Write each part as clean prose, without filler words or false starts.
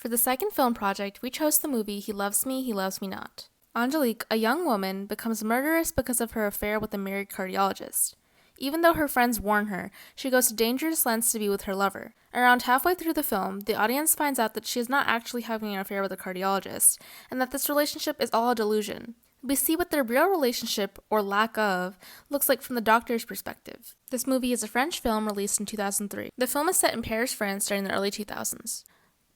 For the second film project, we chose the movie He Loves Me, He Loves Me Not. Angelique, a young woman, becomes murderous because of her affair with a married cardiologist. Even though her friends warn her, she goes to dangerous lengths to be with her lover. Around halfway through the film, the audience finds out that she is not actually having an affair with a cardiologist, and that this relationship is all a delusion. We see what their real relationship, or lack of, looks like from the doctor's perspective. This movie is a French film released in 2003. The film is set in Paris, France during the early 2000s.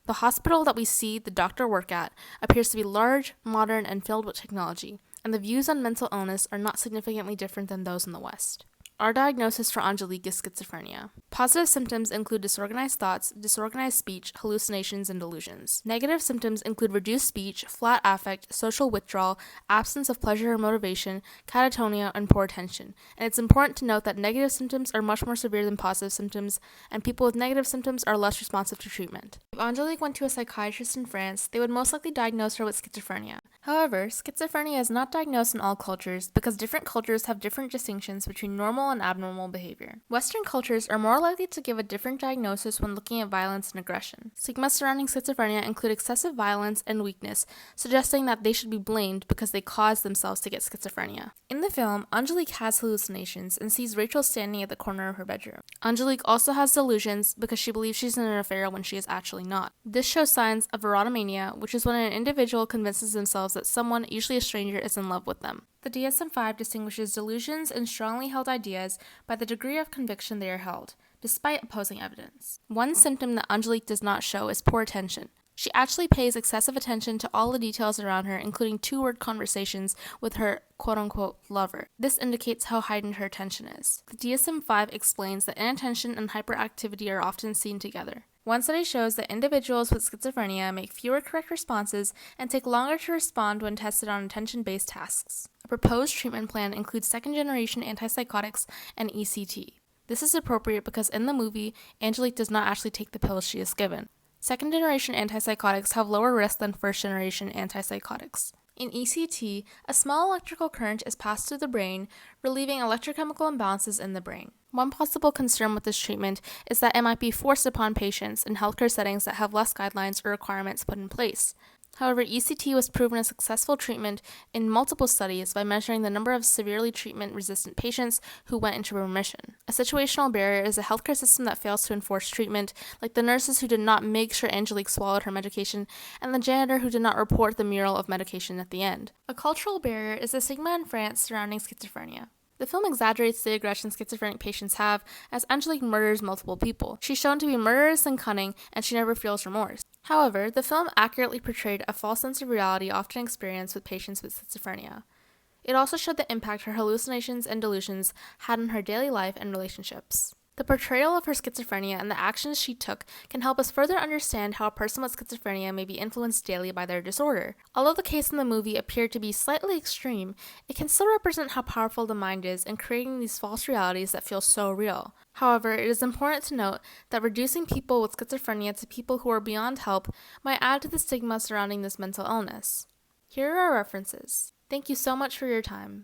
The hospital that we see the doctor work at appears to be large, modern, and filled with technology, and the views on mental illness are not significantly different than those in the West. Our diagnosis for Angelique is schizophrenia. Positive symptoms include disorganized thoughts, disorganized speech, hallucinations, and delusions. Negative symptoms include reduced speech, flat affect, social withdrawal, absence of pleasure or motivation, catatonia, and poor attention. And it's important to note that negative symptoms are much more severe than positive symptoms, and people with negative symptoms are less responsive to treatment. If Angelique went to a psychiatrist in France, they would most likely diagnose her with schizophrenia. However, schizophrenia is not diagnosed in all cultures because different cultures have different distinctions between normal and abnormal behavior. Western cultures are more likely to give a different diagnosis when looking at violence and aggression. Stigma surrounding schizophrenia include excessive violence and weakness, suggesting that they should be blamed because they caused themselves to get schizophrenia. In the film, Angelique has hallucinations and sees Rachel standing at the corner of her bedroom. Angelique also has delusions because she believes she's in an affair when she is actually not. This shows signs of erotomania, which is when an individual convinces themselves that someone, usually a stranger, is in love with them. The DSM-5 distinguishes delusions and strongly held ideas by the degree of conviction they are held, despite opposing evidence. One symptom that Angelique does not show is poor attention. She actually pays excessive attention to all the details around her, including two-word conversations with her quote-unquote lover. This indicates how heightened her attention is. The DSM-5 explains that inattention and hyperactivity are often seen together. One study shows that individuals with schizophrenia make fewer correct responses and take longer to respond when tested on attention-based tasks. A proposed treatment plan includes second-generation antipsychotics and ECT. This is appropriate because in the movie, Angelique does not actually take the pills she is given. Second-generation antipsychotics have lower risk than first-generation antipsychotics. In ECT, a small electrical current is passed through the brain, relieving electrochemical imbalances in the brain. One possible concern with this treatment is that it might be forced upon patients in healthcare settings that have less guidelines or requirements put in place. However, ECT was proven a successful treatment in multiple studies by measuring the number of severely treatment-resistant patients who went into remission. A situational barrier is a healthcare system that fails to enforce treatment, like the nurses who did not make sure Angelique swallowed her medication, and the janitor who did not report the mural of medication at the end. A cultural barrier is the stigma in France surrounding schizophrenia. The film exaggerates the aggression schizophrenic patients have, as Angelique murders multiple people. She's shown to be murderous and cunning, and she never feels remorse. However, the film accurately portrayed a false sense of reality often experienced with patients with schizophrenia. It also showed the impact her hallucinations and delusions had on her daily life and relationships. The portrayal of her schizophrenia and the actions she took can help us further understand how a person with schizophrenia may be influenced daily by their disorder. Although the case in the movie appeared to be slightly extreme, it can still represent how powerful the mind is in creating these false realities that feel so real. However, it is important to note that reducing people with schizophrenia to people who are beyond help might add to the stigma surrounding this mental illness. Here are our references. Thank you so much for your time.